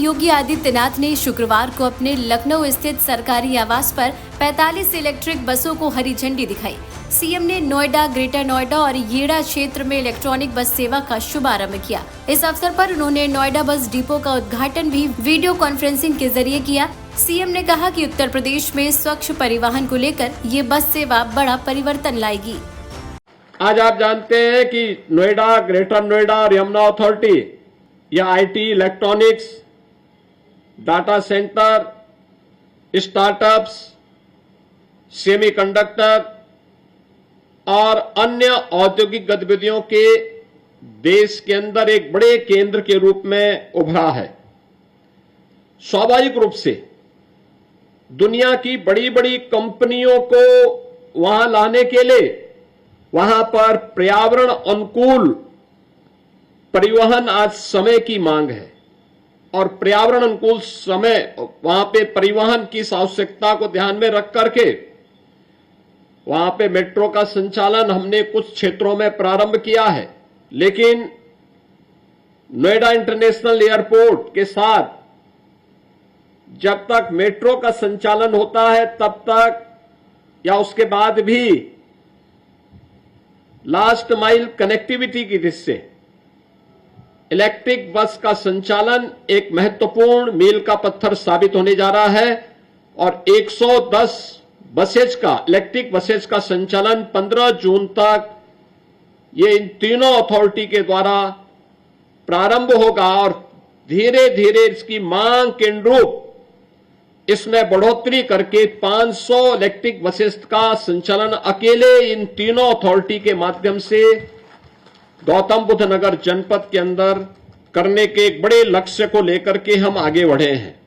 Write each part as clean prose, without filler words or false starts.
योगी आदित्यनाथ ने शुक्रवार को अपने लखनऊ स्थित सरकारी आवास पर 45 इलेक्ट्रिक बसों को हरी झंडी दिखाई। सीएम ने नोएडा, ग्रेटर नोएडा और येड़ा क्षेत्र में इलेक्ट्रॉनिक बस सेवा का शुभारंभ किया। इस अवसर पर उन्होंने नोएडा बस डिपो का उद्घाटन भी वीडियो कॉन्फ्रेंसिंग के जरिए किया। सीएम ने कहा कि उत्तर प्रदेश में स्वच्छ परिवहन को लेकर ये बस सेवा बड़ा परिवर्तन लाएगी। आज आप जानते हैं कि नोएडा, ग्रेटर नोएडा और यमुना अथॉरिटी या IT, electronics, data centre, startups, semiconductor और अन्य औद्योगिक गतिविधियों के देश के अंदर एक बड़े केंद्र के रूप में उभरा है। स्वाभाविक रूप से दुनिया की बड़ी बड़ी कंपनियों को वहां लाने के लिए वहां पर पर्यावरण अनुकूल परिवहन आज समय की मांग है और पर्यावरण अनुकूल समय वहां पे परिवहन की आवश्यकता को ध्यान में रख करके वहां पे मेट्रो का संचालन हमने कुछ क्षेत्रों में प्रारंभ किया है, लेकिन नोएडा इंटरनेशनल एयरपोर्ट के साथ जब तक मेट्रो का संचालन होता है तब तक या उसके बाद भी लास्ट माइल कनेक्टिविटी की दृष्टि से इलेक्ट्रिक बस का संचालन एक महत्वपूर्ण मील का पत्थर साबित होने जा रहा है और 110 बसेज का इलेक्ट्रिक बसेज का संचालन 15 जून तक ये इन तीनों अथॉरिटी के द्वारा प्रारंभ होगा और धीरे धीरे इसकी मांग के अनुरूप इसमें बढ़ोतरी करके 500 इलेक्ट्रिक बसेस का संचालन अकेले इन तीनों अथॉरिटी के माध्यम से गौतम बुद्ध नगर जनपद के अंदर करने के एक बड़े लक्ष्य को लेकर के हम आगे बढ़े हैं।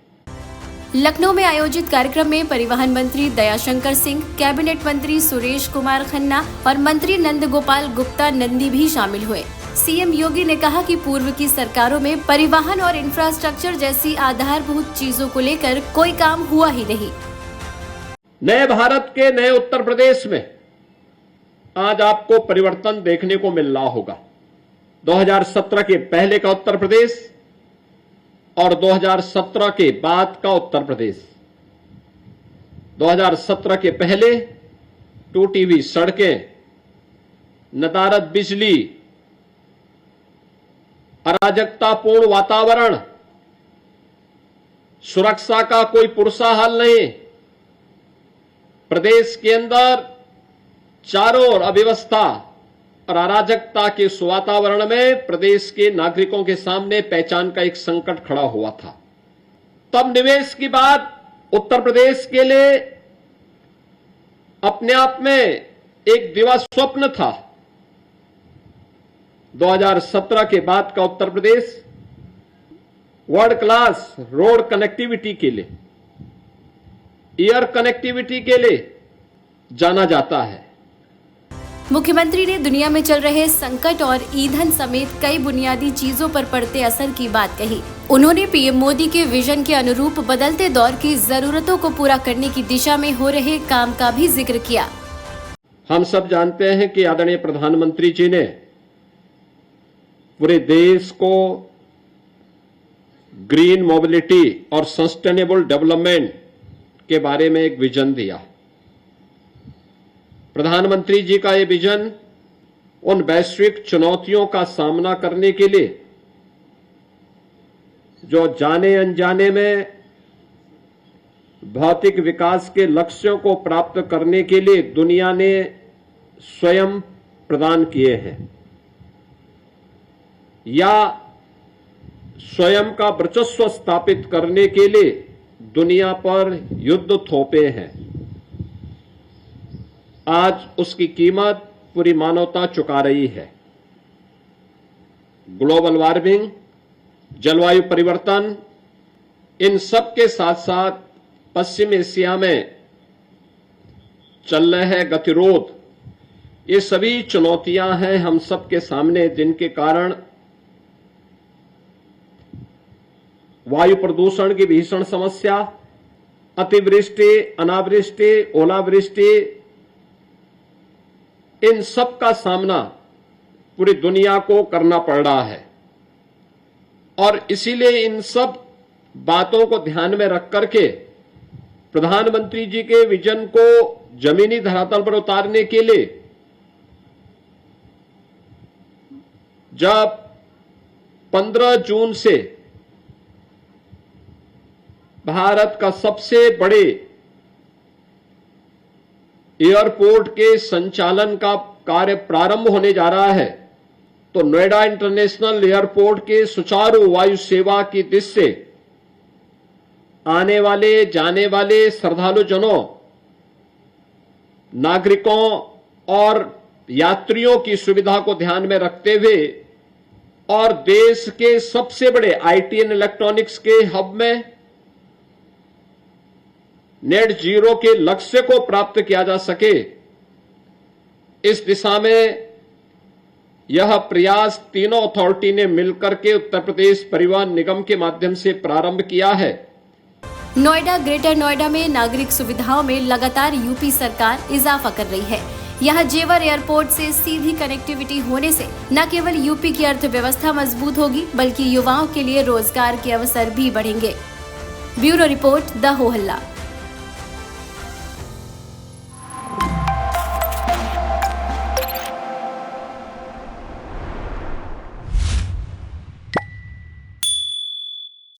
लखनऊ में आयोजित कार्यक्रम में परिवहन मंत्री दयाशंकर सिंह, कैबिनेट मंत्री सुरेश कुमार खन्ना और मंत्री नंदगोपाल गुप्ता नंदी भी शामिल हुए। सीएम योगी ने कहा कि पूर्व की सरकारों में परिवहन और इंफ्रास्ट्रक्चर जैसी आधारभूत चीजों को लेकर कोई काम हुआ ही नहीं। नए भारत के नए उत्तर प्रदेश में आज आपको परिवर्तन देखने को मिल रहा होगा। 2017 के पहले का उत्तर प्रदेश और 2017 के बाद का उत्तर प्रदेश। 2017 के पहले टूटी हुई सड़कें, नदारद बिजली, अराजकतापूर्ण वातावरण, सुरक्षा का कोई पुरसा हाल नहीं, प्रदेश के अंदर चारों ओर अव्यवस्था और अराजकता के इस वातावरण में प्रदेश के नागरिकों के सामने पहचान का एक संकट खड़ा हुआ था। तब निवेश की बात उत्तर प्रदेश के लिए अपने आप में एक दिवा स्वप्न था। 2017 के बाद का Uttar Pradesh world class road connectivity के लिए, एयर कनेक्टिविटी के लिए जाना जाता है। मुख्यमंत्री ने दुनिया में चल रहे संकट और ईंधन समेत कई बुनियादी चीजों पर पड़ते असर की बात कही। उन्होंने पीएम मोदी के विजन के अनुरूप बदलते दौर की जरूरतों को पूरा करने की दिशा में हो रहे काम का भी जिक्र किया। हम सब जानते हैं कि आदरणीय प्रधानमंत्री जी ने पूरे देश को ग्रीन मोबिलिटी और सस्टेनेबल डेवलपमेंट के बारे में एक विजन दिया। प्रधानमंत्री जी का ये विजन उन वैश्विक चुनौतियों का सामना करने के लिए जो जाने अनजाने में भौतिक विकास के लक्ष्यों को प्राप्त करने के लिए दुनिया ने स्वयं प्रदान किए हैं या स्वयं का वर्चस्व स्थापित करने के लिए दुनिया पर युद्ध थोपे हैं। आज उसकी कीमत पूरी मानवता चुका रही है। ग्लोबल वार्मिंग, जलवायु परिवर्तन, इन सब के साथ साथ पश्चिम एशिया में चल रहे गतिरोध, ये सभी चुनौतियां हैं हम सब के सामने, जिनके कारण वायु प्रदूषण की भीषण समस्या, अतिवृष्टि, अनावृष्टि, ओलावृष्टि, इन सब का सामना पूरी दुनिया को करना पड़ रहा है और इसीलिए इन सब बातों को ध्यान में रख करके प्रधानमंत्री जी के विजन को जमीनी धरातल पर उतारने के लिए जब 15 जून से भारत का सबसे बड़े एयरपोर्ट के संचालन का कार्य प्रारंभ होने जा रहा है, तो नोएडा इंटरनेशनल एयरपोर्ट के सुचारू वायु सेवा की दृष्टि से आने वाले जाने वाले श्रद्धालुजनों, नागरिकों और यात्रियों की सुविधा को ध्यान में रखते हुए और देश के सबसे बड़े आईटी एंड इलेक्ट्रॉनिक्स के हब में नेट जीरो के लक्ष्य को प्राप्त किया जा सके, इस दिशा में यह प्रयास तीनों अथॉरिटी ने मिलकर के उत्तर प्रदेश परिवहन निगम के माध्यम से प्रारंभ किया है। नोएडा ग्रेटर नोएडा में नागरिक सुविधाओं में लगातार यूपी सरकार इजाफा कर रही है। यहाँ जेवर एयरपोर्ट से सीधी कनेक्टिविटी होने से न केवल यूपी की अर्थव्यवस्था मजबूत होगी, बल्कि युवाओं के लिए रोजगार के अवसर भी बढ़ेंगे। ब्यूरो रिपोर्ट, द हो हल्ला।